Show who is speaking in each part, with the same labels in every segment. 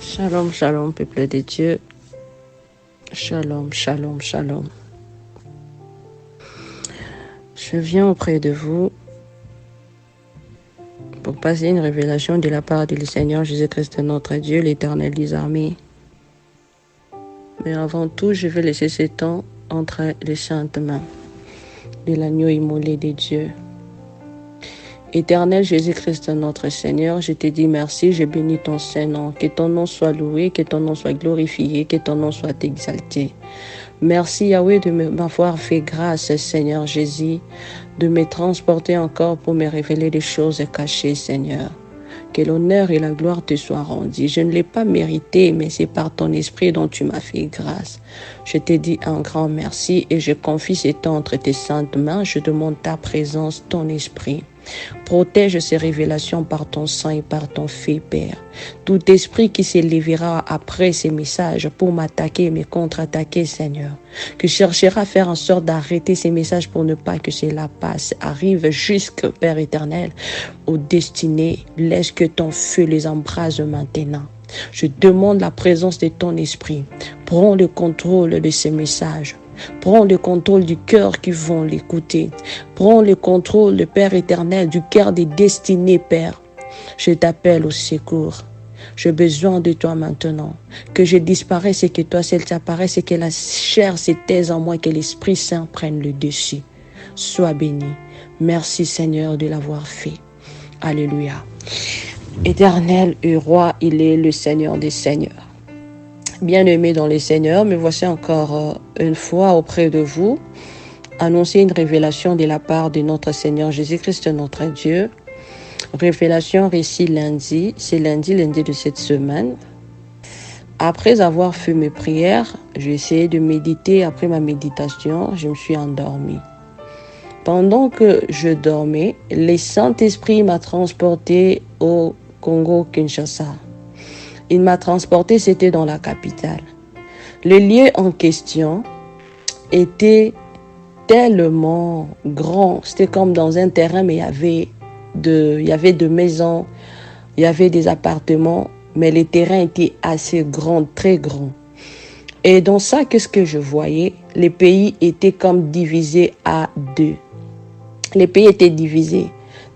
Speaker 1: Shalom, shalom, peuple de Dieu. Shalom, shalom, shalom. Je viens auprès de vous pour passer une révélation de la part du Seigneur Jésus-Christ, notre Dieu, l'Éternel des armées. Mais avant tout, je vais laisser ce temps entre les saintes mains de l'agneau immolé de Dieu. Éternel Jésus-Christ, notre Seigneur, je te dis merci, je bénis ton Saint-Nom. Que ton nom soit loué, que ton nom soit glorifié, que ton nom soit exalté. Merci Yahweh de m'avoir fait grâce, Seigneur Jésus, de me transporter encore pour me révéler des choses cachées, Seigneur. Que l'honneur et la gloire te soient rendus. Je ne l'ai pas mérité, mais c'est par ton esprit dont tu m'as fait grâce. Je te dis un grand merci et je confie ces temps entre tes saintes mains. Je demande ta présence, ton esprit. Protège ces révélations par ton sang et par ton feu, Père. Tout esprit qui s'élèvera après ces messages pour m'attaquer et me contre-attaquer, Seigneur, que cherchera à faire en sorte d'arrêter ces messages pour ne pas que cela passe, arrive jusque, Père éternel, aux destinées. Laisse que ton feu les embrase maintenant. Je demande la présence de ton esprit. Prends le contrôle de ces messages. Prends le contrôle du cœur qui vont l'écouter. Prends le contrôle, le Père éternel, du cœur des destinées, Père. Je t'appelle au secours. J'ai besoin de toi maintenant. Que je disparaisse et que toi seul t'apparaisse et que la chair se taise en moi et que l'Esprit Saint prenne le dessus. Sois béni. Merci Seigneur de l'avoir fait. Alléluia. Éternel et roi, il est le Seigneur des Seigneurs. Bien-aimé dans les Seigneurs, me voici encore une fois auprès de vous, annoncer une révélation de la part de notre Seigneur Jésus-Christ, notre Dieu. Révélation récit lundi, c'est lundi de cette semaine. Après avoir fait mes prières, j'ai essayé de méditer. Après ma méditation, je me suis endormie. Pendant que je dormais, le Saint-Esprit m'a transporté au Congo-Kinshasa. Il m'a transporté, c'était dans la capitale. Le lieu en question était tellement grand. C'était comme dans un terrain, mais il y avait deux maisons, il y avait des appartements, mais le terrain était assez grand, très grand. Et dans ça, qu'est-ce que je voyais? Les pays étaient comme divisés à deux. Les pays étaient divisés.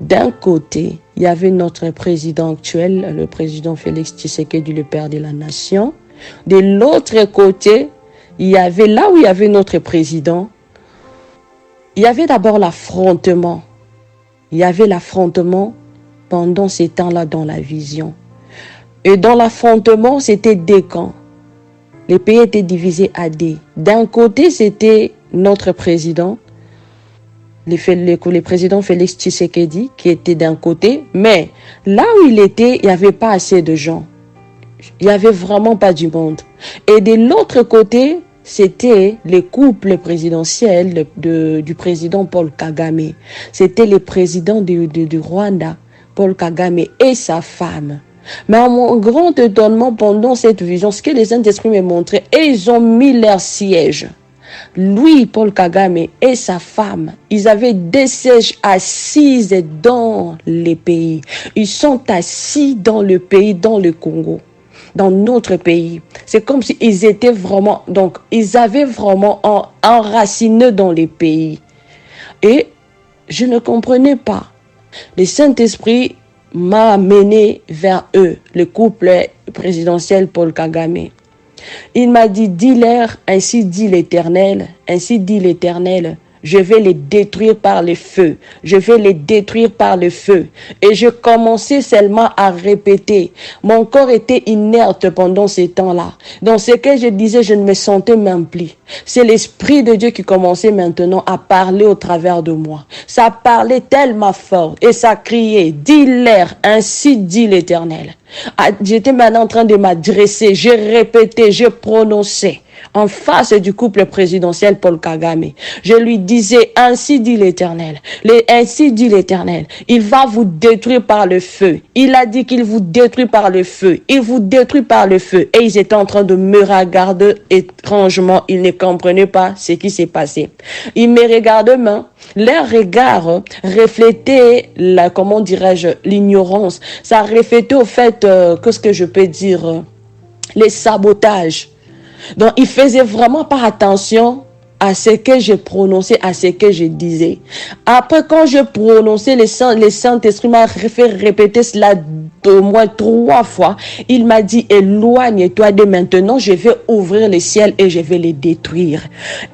Speaker 1: D'un côté, il y avait notre président actuel, le président Félix Tshisekedi, le père de la nation. De l'autre côté, il y avait là où il y avait notre président, il y avait d'abord l'affrontement. Il y avait l'affrontement pendant ces temps-là dans la vision. Et dans l'affrontement, c'était deux camps. Les pays étaient divisés à deux. D'un côté, c'était notre président, le président Félix Tshisekedi, qui était d'un côté, mais là où il était, il n'y avait pas assez de gens. Il n'y avait vraiment pas du monde. Et de l'autre côté, c'était le couple présidentiel du président Paul Kagame. C'était le président du Rwanda, Paul Kagame, et sa femme. Mais à mon grand étonnement, pendant cette vision, ce que les Saint-Esprits me montraient, et ils ont mis leur siège. Lui, Paul Kagame et sa femme, ils avaient des sièges assises dans les pays. Ils sont assis dans le pays, dans le Congo, dans notre pays. C'est comme s'ils étaient vraiment, donc ils avaient vraiment enraciné dans les pays. Et je ne comprenais pas. Le Saint-Esprit m'a amené vers eux, le couple présidentiel Paul Kagame. Il m'a dit, dis-leur, ainsi dit l'Éternel, je vais les détruire par le feu. Je vais les détruire par le feu. Et je commençais seulement à répéter. Mon corps était inerte pendant ces temps-là. Dans ce que je disais, je ne me sentais même plus. C'est l'Esprit de Dieu qui commençait maintenant à parler au travers de moi. Ça parlait tellement fort et ça criait, dis-leur, ainsi dit l'Éternel. J'étais maintenant en train de m'adresser, j'ai répété, j'ai prononcé en face du couple présidentiel Paul Kagame. Je lui disais, ainsi dit l'Éternel, il va vous détruire par le feu. Il a dit qu'il vous détruit par le feu. Il vous détruit par le feu. Et ils étaient en train de me regarder étrangement. Ils ne comprenaient pas ce qui s'est passé. Ils me regardaient, leur regard reflétait l'ignorance. Ça reflétait au fait, qu'est-ce que je peux dire, les sabotages. Donc, il faisait vraiment pas attention à ce que je prononçais, à ce que je disais. Après, quand je prononçais, le Saint-Esprit m'a fait répéter cela au moins 3 fois. Il m'a dit, éloigne-toi de maintenant, je vais ouvrir le ciel et je vais les détruire.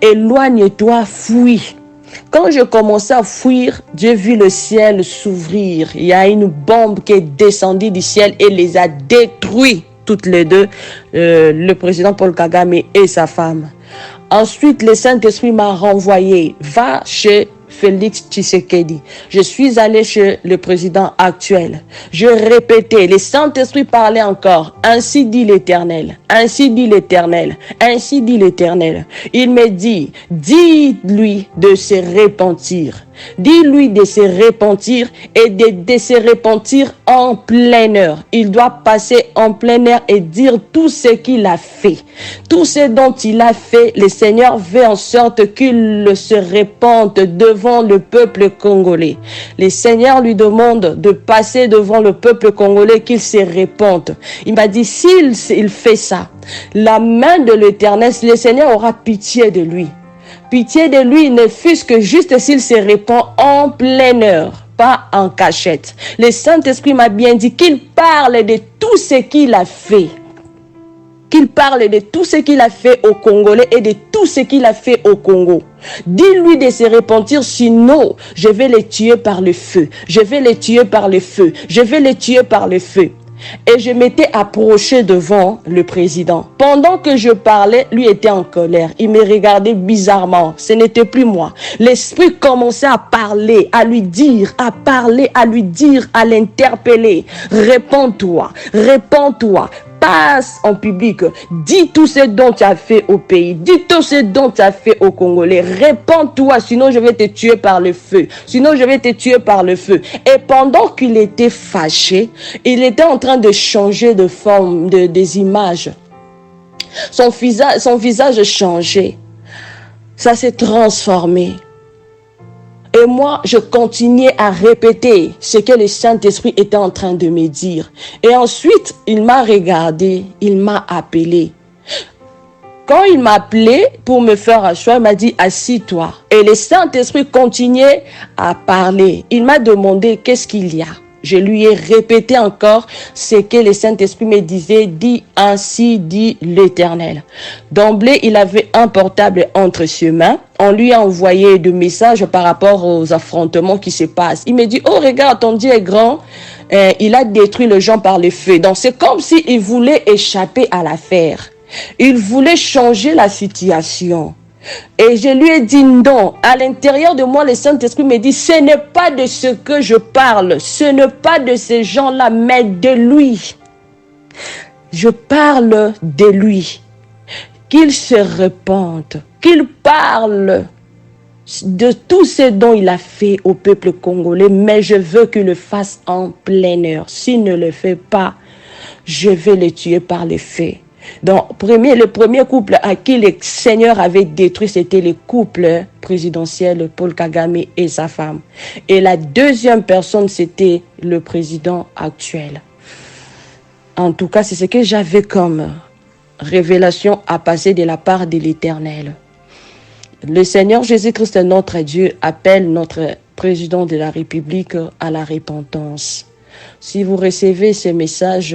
Speaker 1: Éloigne-toi, fuis. Quand je commençais à fuir, j'ai vu le ciel s'ouvrir. Il y a une bombe qui est descendue du ciel et les a détruits, toutes les deux, le président Paul Kagame et sa femme. Ensuite, le Saint-Esprit m'a renvoyé. Va chez Félix Tshisekedi. Je suis allé chez le président actuel. Je répétais, le Saint-Esprit parlait encore. Ainsi dit l'Éternel. Ainsi dit l'Éternel. Ainsi dit l'Éternel. Il me dit, dis-lui de se repentir. Dis-lui de se repentir et de se repentir en pleine heure. Il doit passer en pleine air et dire tout ce qu'il a fait. Tout ce dont il a fait, le Seigneur veut en sorte qu'il se repente devant le peuple congolais. Le Seigneur lui demande de passer devant le peuple congolais, qu'il se repente. Il m'a dit, s'il fait ça, la main de l'Éternel, le Seigneur aura pitié de lui. Pitié de lui, ne fût-ce que juste s'il se répand en pleine heure, pas en cachette. Le Saint-Esprit m'a bien dit qu'il parle de tout ce qu'il a fait. Qu'il parle de tout ce qu'il a fait aux Congolais et de tout ce qu'il a fait au Congo. Dis-lui de se repentir, sinon je vais les tuer par le feu. Je vais les tuer par le feu. Je vais les tuer par le feu. Et je m'étais approché devant le président. Pendant que je parlais, lui était en colère. Il me regardait bizarrement. Ce n'était plus moi. L'esprit commençait à parler, à lui dire, à parler, à lui dire, à l'interpeller. Réponds-toi, réponds-toi. Passe en public, dis tout ce dont tu as fait au pays, dis tout ce dont tu as fait aux Congolais, répands-toi, sinon je vais te tuer par le feu, sinon je vais te tuer par le feu. Et pendant qu'il était fâché, il était en train de changer de forme, des images. Son visage changeait, ça s'est transformé. Et moi, je continuais à répéter ce que le Saint-Esprit était en train de me dire. Et ensuite, il m'a regardé, il m'a appelé. Quand il m'a appelé pour me faire asseoir, il m'a dit, assis-toi. Et le Saint-Esprit continuait à parler. Il m'a demandé, qu'est-ce qu'il y a? Je lui ai répété encore ce que le Saint-Esprit me disait, dit ainsi dit l'Éternel. D'emblée, il avait un portable entre ses mains. On lui a envoyé des messages par rapport aux affrontements qui se passent. Il me dit, oh regarde, ton Dieu est grand. Il a détruit les gens par le feu. Donc c'est comme s'il voulait échapper à l'affaire. Il voulait changer la situation. Et je lui ai dit non. À l'intérieur de moi, le Saint-Esprit me dit, ce n'est pas de ce que je parle. Ce n'est pas de ces gens-là, mais de lui. Je parle de lui. Qu'il se repente. Qu'il parle de tout ce dont il a fait au peuple congolais. Mais je veux qu'il le fasse en pleine heure. S'il ne le fait pas, je vais le tuer par le feu. Donc, le premier couple à qui le Seigneur avait détruit, c'était le couple présidentiel Paul Kagame et sa femme. Et la deuxième personne, c'était le président actuel. En tout cas, c'est ce que j'avais comme révélation à passer de la part de l'Éternel. Le Seigneur Jésus-Christ, notre Dieu, appelle notre président de la République à la repentance. Si vous recevez ces messages,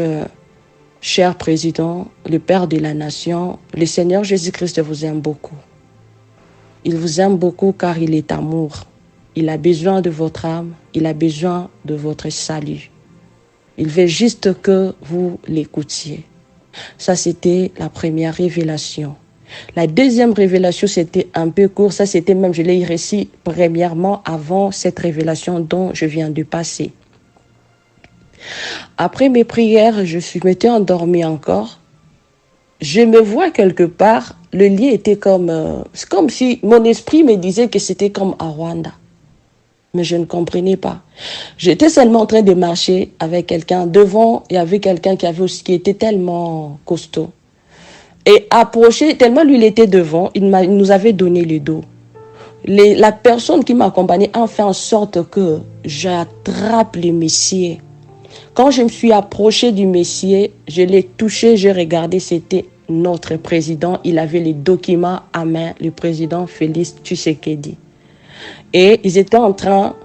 Speaker 1: cher président, le Père de la nation, le Seigneur Jésus-Christ vous aime beaucoup. Il vous aime beaucoup car il est amour. Il a besoin de votre âme, il a besoin de votre salut. Il veut juste que vous l'écoutiez. Ça, c'était la première révélation. La deuxième révélation, c'était un peu court. Ça, c'était même, je l'ai réussi premièrement avant cette révélation dont je viens de passer. Après mes prières, je m'étais endormie encore. Je me vois quelque part, le lit était c'est comme si mon esprit me disait que c'était comme à Rwanda. Mais je ne comprenais pas. J'étais seulement en train de marcher avec quelqu'un. Devant, il y avait quelqu'un qui était tellement costaud. Et approché, tellement lui il était devant, il nous avait donné le dos. La personne qui m'accompagnait a fait en sorte que j'attrape le messieurs. Quand je me suis approchée du Messie, je l'ai touché, j'ai regardé, c'était notre président. Il avait les documents à main, le président Félix Tshisekedi. Et ils étaient en train,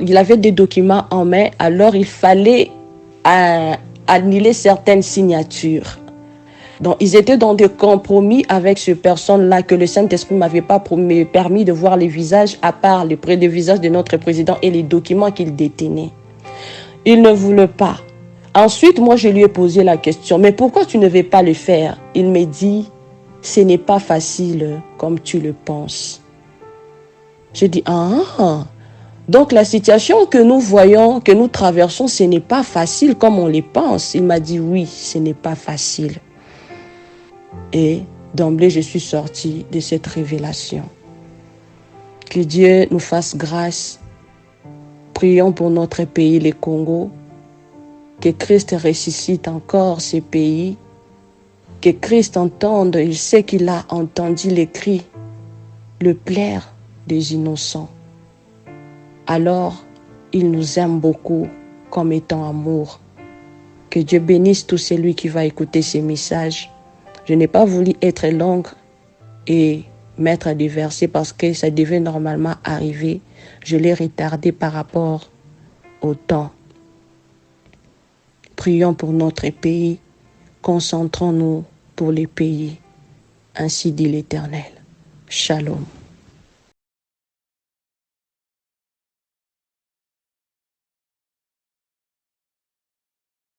Speaker 1: il avait des documents en main, alors il fallait annuler certaines signatures. Donc, ils étaient dans des compromis avec ces personnes-là que le Saint-Esprit ne m'avait pas permis de voir les visages, à part les visages de notre président et les documents qu'il détenait. Il ne voulait pas. Ensuite, moi, je lui ai posé la question, mais pourquoi tu ne veux pas le faire? Il me dit, ce n'est pas facile comme tu le penses. J'ai dit, donc la situation que nous voyons, que nous traversons, ce n'est pas facile comme on le pense. Il m'a dit, oui, ce n'est pas facile. Et d'emblée, je suis sortie de cette révélation. Que Dieu nous fasse grâce. Prions pour notre pays, le Congo. Que Christ ressuscite encore ce pays. Que Christ entende, il sait qu'il a entendu les cris, le plaire des innocents. Alors, il nous aime beaucoup comme étant amour. Que Dieu bénisse tout celui qui va écouter ces messages. Je n'ai pas voulu être longue et mettre des versets parce que ça devait normalement arriver. Je l'ai retardé par rapport au temps. Prions pour notre pays. Concentrons-nous pour les pays. Ainsi dit l'Éternel. Shalom.